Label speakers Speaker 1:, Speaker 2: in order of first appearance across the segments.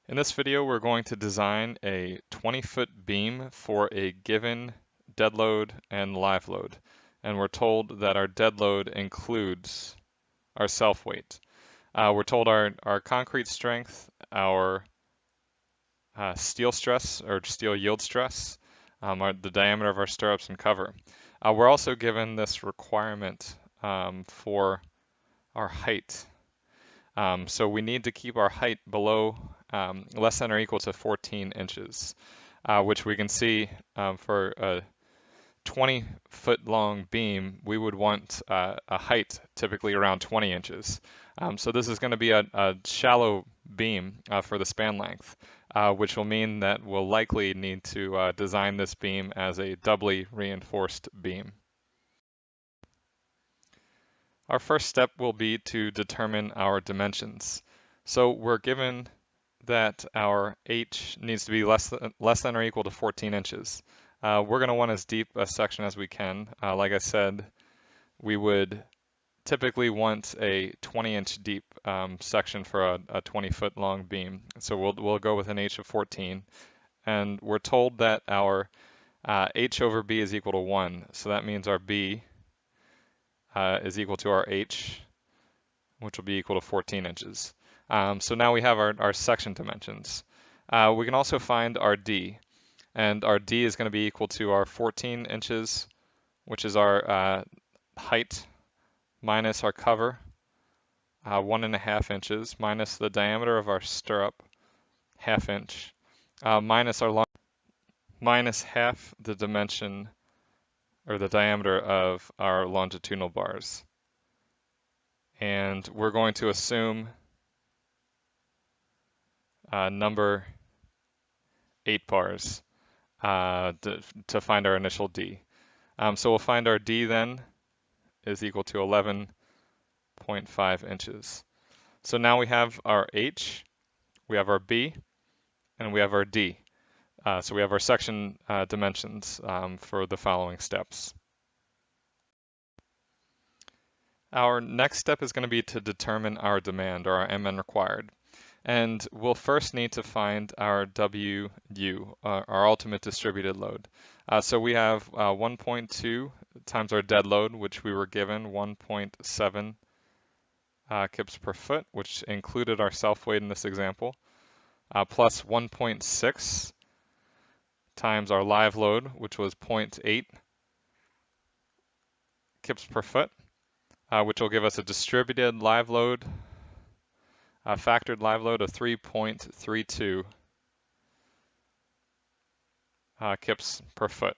Speaker 1: In this video, we're going to design a 20-foot beam for a given dead load and live load. And we're told that our dead load includes our self-weight. We're told our concrete strength, our steel stress or steel yield stress, the diameter of our stirrups and cover. We're also given this requirement for our height. So we need to keep our height below less than or equal to 14 inches, which we can see for a 20-foot long beam, we would want a height typically around 20 inches. So this is going to be a shallow beam for the span length, which will mean that we'll likely need to design this beam as a doubly reinforced beam. Our first step will be to determine our dimensions. So we're given that our H needs to be less than or equal to 14 inches. We're going to want as deep a section as we can. Like I said, we would typically want a 20-inch deep section for a 20-foot long beam. So we'll go with an H of 14. And we're told that our H over B is equal to 1. So that means our B is equal to our H, which will be equal to 14 inches. So now we have our section dimensions. We can also find our D, and our D is going to be equal to our 14 inches, which is our height, minus our cover, 1.5 inches, minus the diameter of our stirrup, 1/2 inch, minus half the dimension or the diameter of our longitudinal bars. And we're going to assume number 8 bars to find our initial D. So we'll find our D then is equal to 11.5 inches. So now we have our H, we have our B, and we have our D. So we have our section dimensions for the following steps. Our next step is going to be to determine our demand, or our MN required. And we'll first need to find our WU, our ultimate distributed load. So we have 1.2 times our dead load, which we were given 1.7 kips per foot, which included our self-weight in this example, plus 1.6 times our live load, which was 0.8 kips per foot, which will give us a distributed live load, a factored live load of 3.32 kips per foot.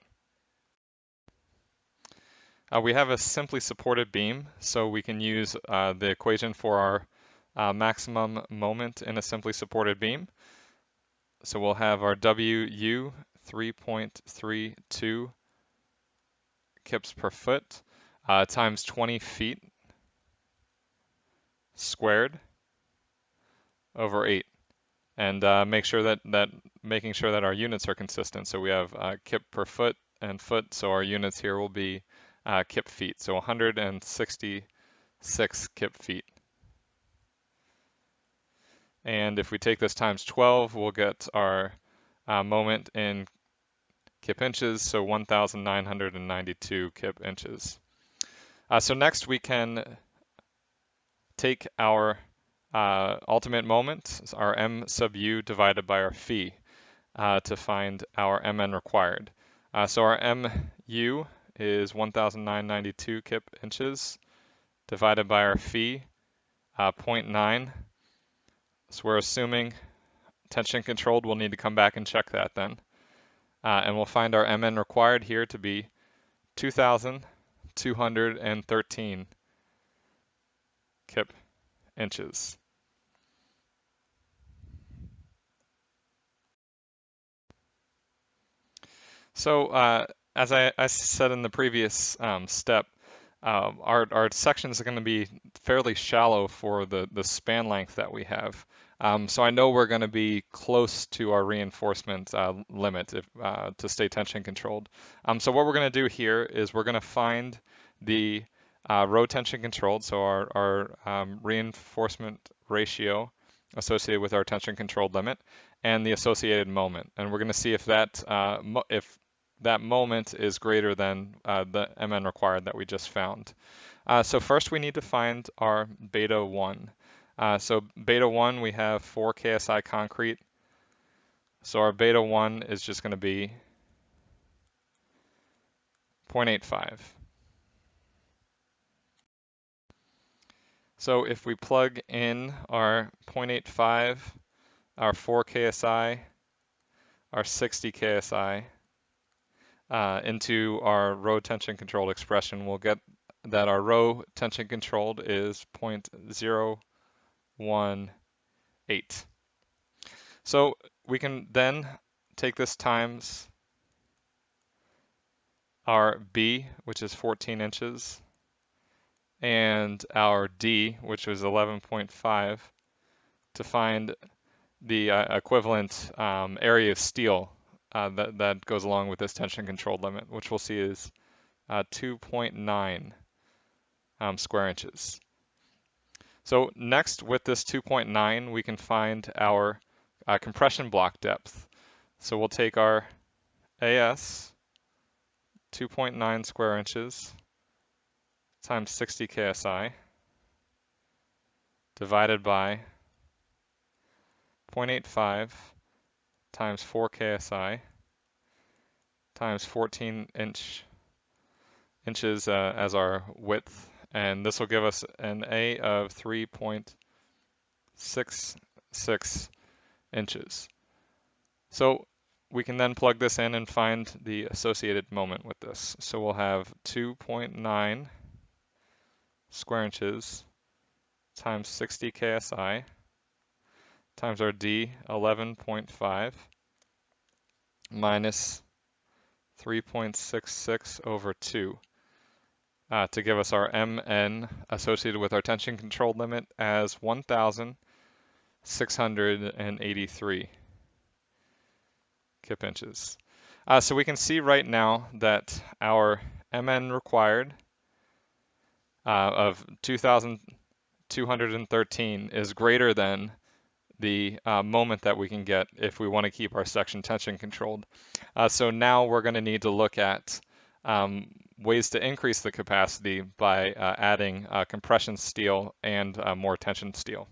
Speaker 1: We have a simply supported beam, so we can use the equation for our maximum moment in a simply supported beam. So we'll have our WU 3.32 kips per foot times 20 feet squared over 8. And making sure that our units are consistent. So we have kip per foot and foot, so our units here will be kip feet, so 166 kip feet. And if we take this times 12, we'll get our moment in kip inches, so 1,992 kip inches. So next we can take our ultimate moment, our M sub U divided by our phi, to find our MN required. So our MU is 1,992 kip inches divided by our phi, 0.9. So we're assuming tension controlled. We'll need to come back and check that then. And we'll find our MN required here to be 2,213 kip inches. So as I said in the previous step, our sections are going to be fairly shallow for the span length that we have. So I know we're going to be close to our reinforcement limit to stay tension controlled. So what we're going to do here is we're going to find the row tension controlled, so our reinforcement ratio associated with our tension controlled limit and the associated moment. And we're going to see if that moment is greater than the Mn required that we just found. So first we need to find our beta 1. So beta 1, we have 4 KSI concrete. So our beta 1 is just going to be 0.85. So if we plug in our 0.85, our 4 KSI, our 60 KSI into our rho tension controlled expression, we'll get that our rho tension controlled is 0.018. So we can then take this times our B, which is 14 inches, and our D, which was 11.5, to find the equivalent area of steel that goes along with this tension controlled limit, which we'll see is 2.9 square inches. So next, with this 2.9, we can find our compression block depth. So we'll take our AS, 2.9 square inches, times 60 KSI, divided by 0.85 times 4 KSI, times 14 inches as our width. And this will give us an A of 3.66 inches. So we can then plug this in and find the associated moment with this. So we'll have 2.9 square inches times 60 KSI times our D, 11.5, minus 3.66 over 2 to give us our Mn associated with our tension controlled limit as 1,683 kip inches. So we can see right now that our Mn required of 2,213 is greater than the moment that we can get if we want to keep our section tension controlled. So now we're going to need to look at ways to increase the capacity by adding compression steel and more tension steel.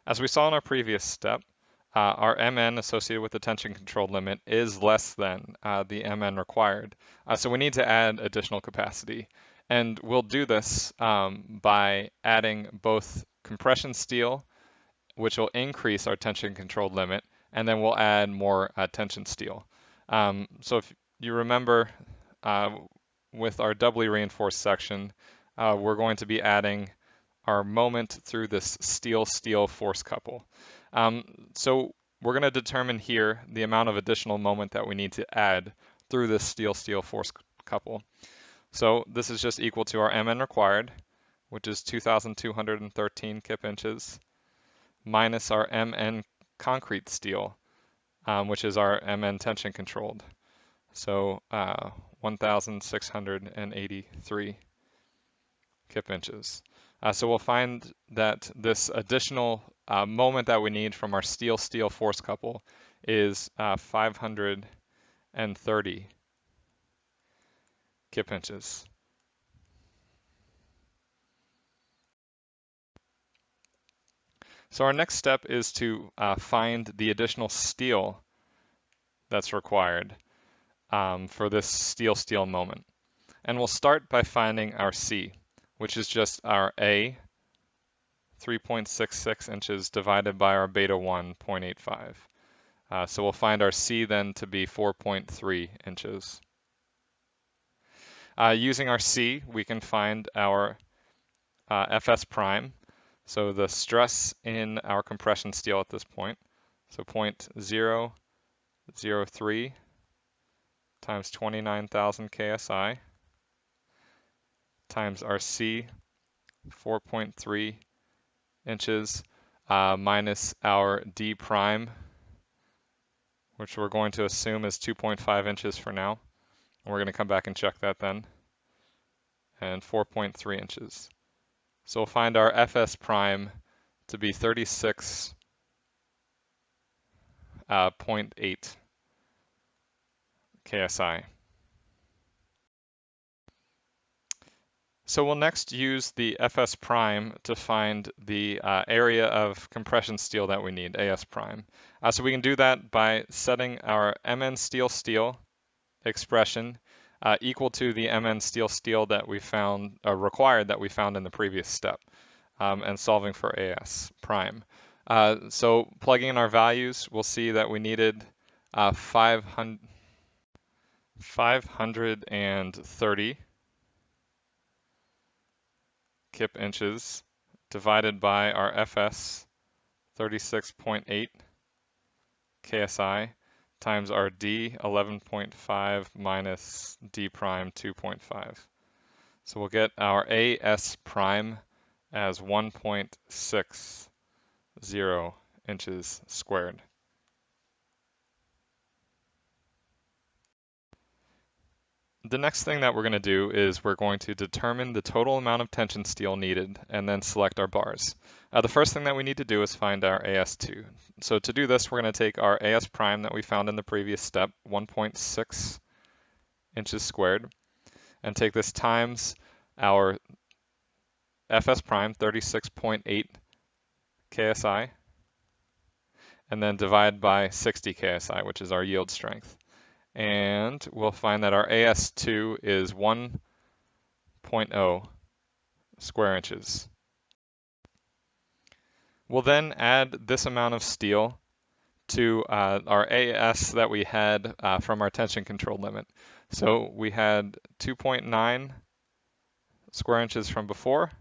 Speaker 1: As we saw in our previous step, our Mn associated with the tension controlled limit is less than the Mn required. So we need to add additional capacity. And we'll do this by adding both compression steel, which will increase our tension controlled limit, and then we'll add more tension steel. So if you remember with our doubly reinforced section, we're going to be adding our moment through this steel-steel force couple. So we're going to determine here the amount of additional moment that we need to add through this steel-steel force couple. So this is just equal to our Mn required, which is 2,213 kip inches, minus our Mn concrete steel, which is our Mn tension controlled. So 1,683 kip inches. So we'll find that this additional moment that we need from our steel-steel force couple is 530 kip inches. So our next step is to find the additional steel that's required for this steel-steel moment. And we'll start by finding our C, which is just our A, 3.66 inches divided by our beta 1, 0.85. So we'll find our C then to be 4.3 inches. Using our C, we can find our Fs prime, so the stress in our compression steel at this point. So 0.003 times 29,000 KSI times our C, 4.3 inches, minus our D prime, which we're going to assume is 2.5 inches for now. And we're going to come back and check that then. And 4.3 inches. So we'll find our Fs prime to be 36.8 KSI. So we'll next use the Fs prime to find the area of compression steel that we need, As prime. So we can do that by setting our Mn steel expression equal to the Mn steel that we found, required that we found in the previous step, and solving for As prime. So plugging in our values, we'll see that we needed 530 kip inches divided by our Fs 36.8 KSI times our D 11.5 minus D prime 2.5. So we'll get our As prime as 1.60 inches squared. The next thing that we're going to do is we're going to determine the total amount of tension steel needed and then select our bars. The first thing that we need to do is find our As2. So to do this, we're going to take our As prime that we found in the previous step, 1.6 inches squared, and take this times our Fs prime, 36.8 KSI, and then divide by 60 KSI, which is our yield strength. And we'll find that our As2 is 1.0 square inches. We'll then add this amount of steel to our As that we had from our tension control limit. So we had 2.9 square inches from before,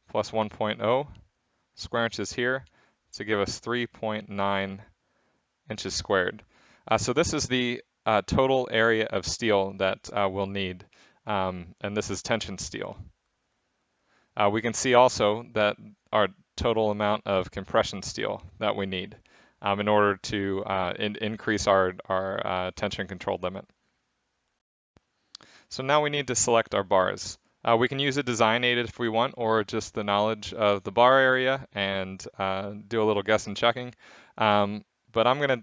Speaker 1: plus 1.0 square inches here, to give us 3.9 inches squared. So this is the total area of steel that we'll need, and this is tension steel. We can see also that our total amount of compression steel that we need in order to increase our tension control limit. So now we need to select our bars. We can use a design aid if we want, or just the knowledge of the bar area and do a little guess and checking. But I'm going to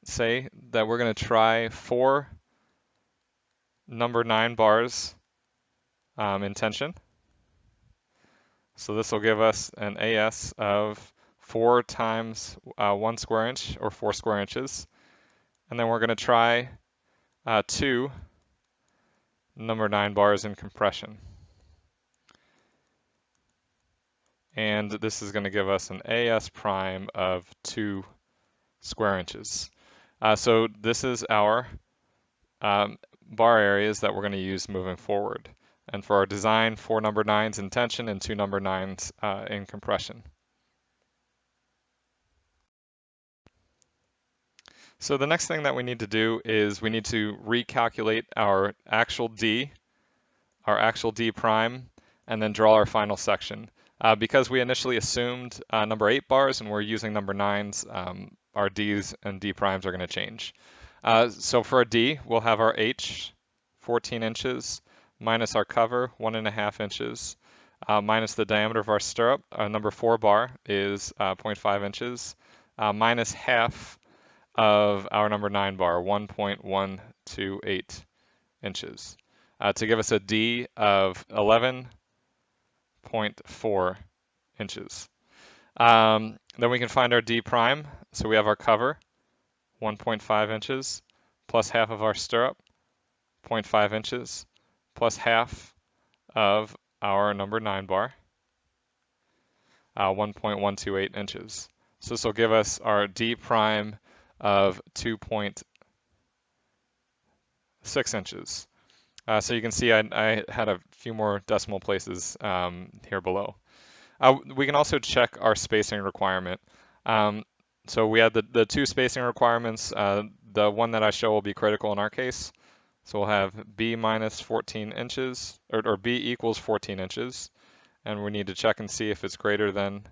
Speaker 1: say that we're going to try 4 number 9 bars in tension. So this will give us an As of 4 times 1 square inch, or 4 square inches. And then we're going to try 2 number 9 bars in compression. And this is going to give us an As prime of 2 square inches. So this is our bar areas that we're going to use moving forward. And for our design, 4 number 9s in tension and 2 number 9s in compression. So the next thing that we need to do is we need to recalculate our actual D prime, and then draw our final section. Because we initially assumed number 8 bars and we're using number 9s, our Ds and D primes are going to change. So for a D, we'll have our H, 14 inches, minus our cover, 1.5 inches, minus the diameter of our stirrup, number 4 bar is 0.5 inches, minus half of our number 9 bar, 1.128 inches, to give us a D of 11.4 inches. Then we can find our D prime. So we have our cover, 1.5 inches, plus half of our stirrup, 0.5 inches, plus half of our number 9 bar, 1.128 inches. So this will give us our D prime of 2.6 inches. So you can see I had a few more decimal places here below. We can also check our spacing requirement. So we had the 2 spacing requirements. The one that I show will be critical in our case. So we'll have B minus 14 inches, or B equals 14 inches. And we need to check and see if it's greater than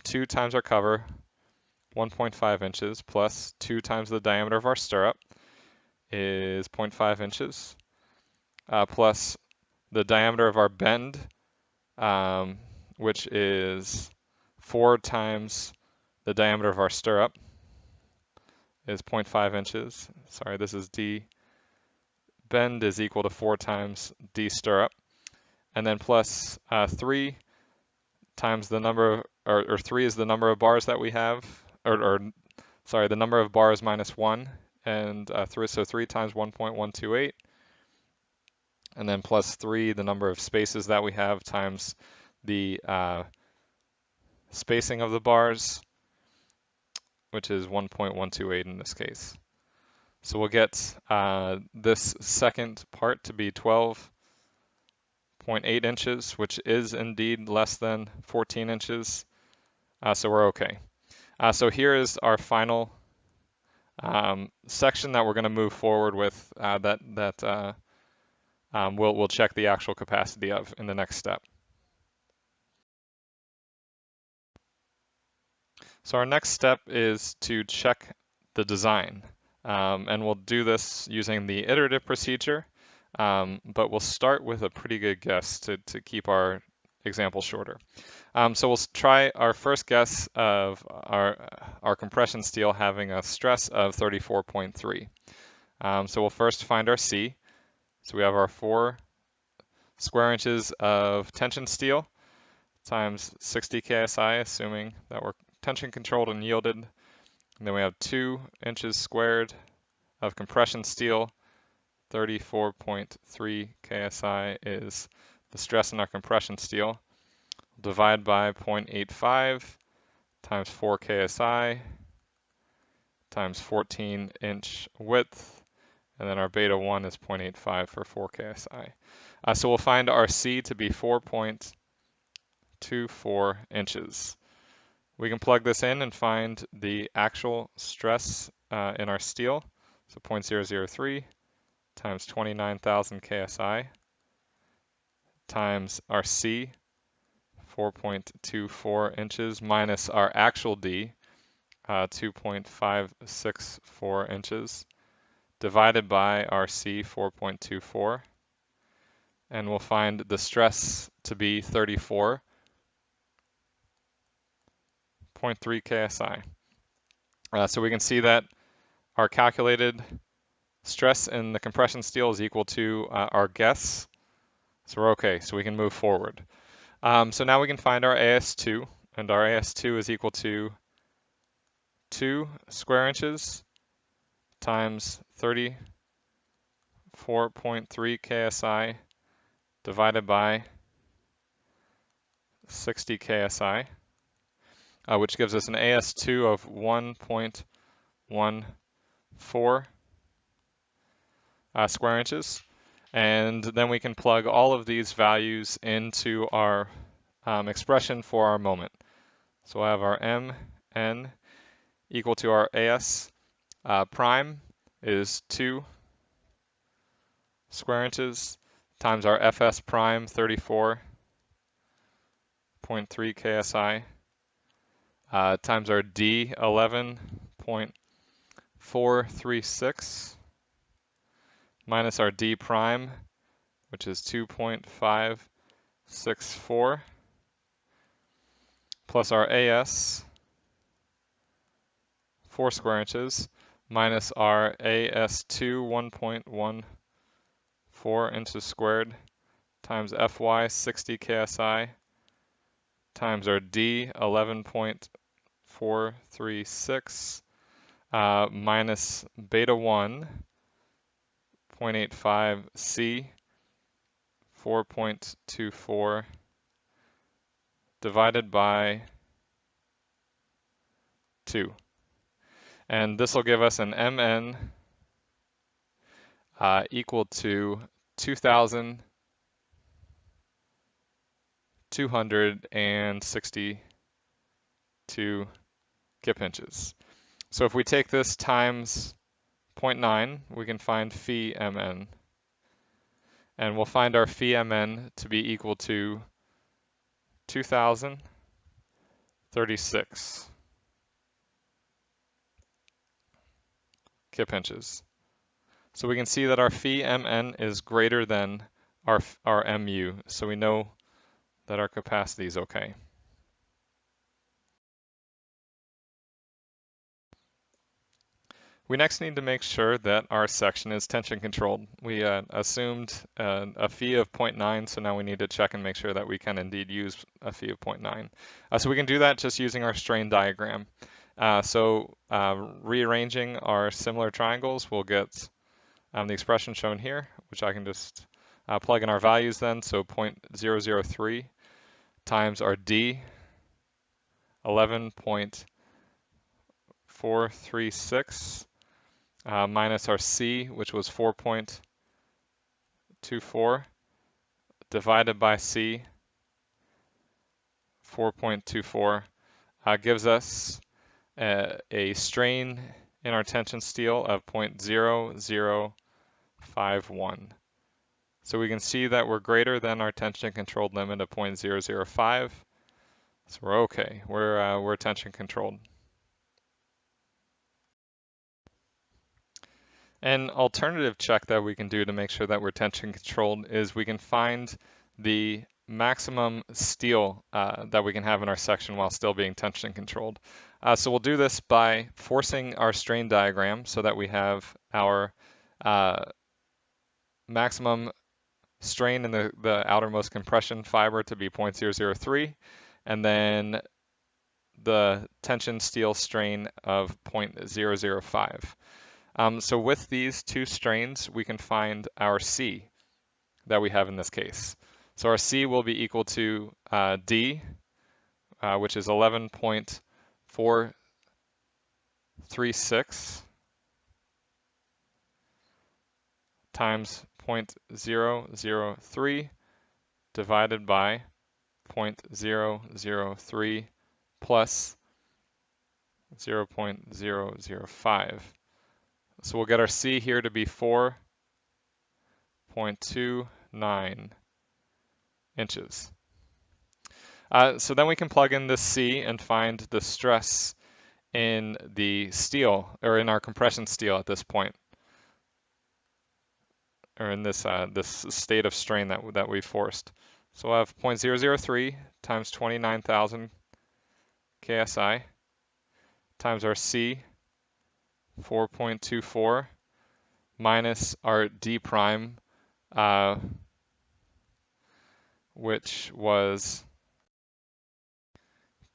Speaker 1: 2 times our cover, 1.5 inches, plus 2 times the diameter of our stirrup is 0.5 inches, plus the diameter of our bend which is 4 times the diameter of our stirrup, is 0.5 inches. Sorry, this is D. Bend is equal to 4 times D stirrup. And then plus 3 times the number of, or 3 is the number of bars that we have, sorry, the number of bars minus 1, and 3 times 1.128, and then plus 3, the number of spaces that we have, times the spacing of the bars, which is 1.128 in this case. So we'll get this second part to be 12.8 inches, which is indeed less than 14 inches. So we're okay. So here is our final section that we're going to move forward with we'll check the actual capacity of in the next step. So our next step is to check the design. And we'll do this using the iterative procedure, but we'll start with a pretty good guess to keep our example shorter. So we'll try our first guess of our compression steel having a stress of 34.3. So we'll first find our C. So we have our 4 square inches of tension steel times 60 KSI, assuming that we're tension controlled and yielded. And then we have 2 inches squared of compression steel. 34.3 KSI is the stress in our compression steel. Divide by 0.85 times 4 KSI times 14-inch width, and then our beta 1 is 0.85 for 4 KSI. So we'll find our C to be 4.24 inches. We can plug this in and find the actual stress in our steel. So 0.003 times 29,000 KSI times our C, 4.24 inches, minus our actual D, 2.564 inches, divided by our C, 4.24, and we'll find the stress to be 34.3 KSI. So we can see that our calculated stress in the compression steel is equal to our guess. So we're okay, so we can move forward. So now we can find our AS2, and our AS2 is equal to 2 square inches times 34.3 KSI divided by 60 KSI, which gives us an AS2 of 1.14 square inches. And then we can plug all of these values into our expression for our moment. So we'll have our MN equal to our AS prime is 2 square inches times our FS prime, 34.3 KSI, times our D, 11.436, minus our D prime, which is 2.564, plus our AS, 4 square inches, minus our AS2, 1.14 inches squared, times FY, 60 KSI, times our D, 11.436, minus beta 1, 0.85 C, 4.24, divided by 2. And this will give us an MN equal to 2,262 kip inches. So if we take this times 0.9, we can find phi MN. And we'll find our phi MN to be equal to 2,036 kip inches. So we can see that our phi MN is greater than our MU. So we know that our capacity is okay. We next need to make sure that our section is tension controlled. We assumed a phi of 0.9, so now we need to check and make sure that we can indeed use a phi of 0.9. So we can do that just using our strain diagram. Rearranging our similar triangles, we'll get the expression shown here, which I can just plug in our values then. So 0.003 times our D, 11.436, minus our C, which was 4.24, divided by C, 4.24, gives us a strain in our tension steel of 0.0051. So we can see that we're greater than our tension controlled limit of 0.005. So we're okay. We're tension controlled. An alternative check that we can do to make sure that we're tension controlled is we can find the maximum steel that we can have in our section while still being tension controlled. So we'll do this by forcing our strain diagram so that we have our maximum strain in the outermost compression fiber to be 0.003, and then the tension steel strain of 0.005. So with these two strains, we can find our C that we have in this case. So our C will be equal to D, which is 11.436 times 0.003 divided by 0.003 plus 0.005. So we'll get our C here to be 4.29 inches. So then we can plug in this C and find the stress in the steel, or in our compression steel at this point, or in this this state of strain that we forced. So we'll have 0.003 times 29,000 KSI times our C, 4.24, minus our D prime, which was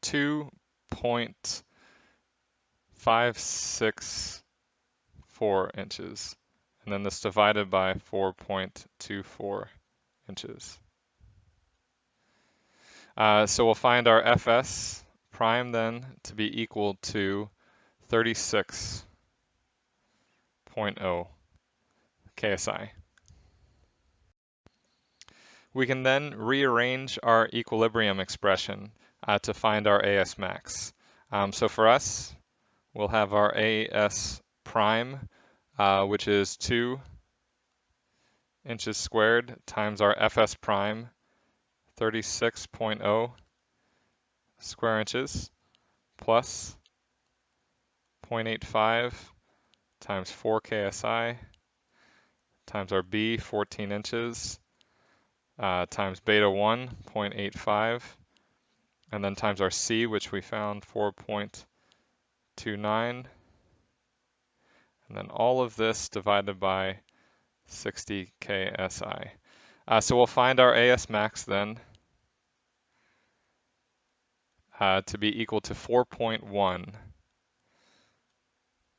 Speaker 1: 2.564 inches. And then this divided by 4.24 inches. So we'll find our Fs prime then to be equal to 36.0 KSI. We can then rearrange our equilibrium expression to find our AS max. So for us, we'll have our AS prime, which is 2 inches squared times our Fs prime, 36.0 square inches, plus 0.85 times 4 KSI times our B, 14 inches, times beta 1, 0.85, and then times our C, which we found 4.29, and then all of this divided by 60 KSI. So we'll find our AS max then to be equal to 4.1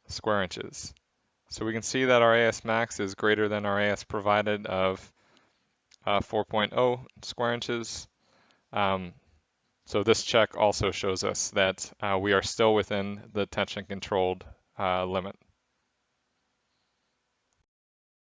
Speaker 1: square inches. So we can see that our AS max is greater than our AS provided of 4.0 square inches. So this check also shows us that we are still within the tension controlled limit.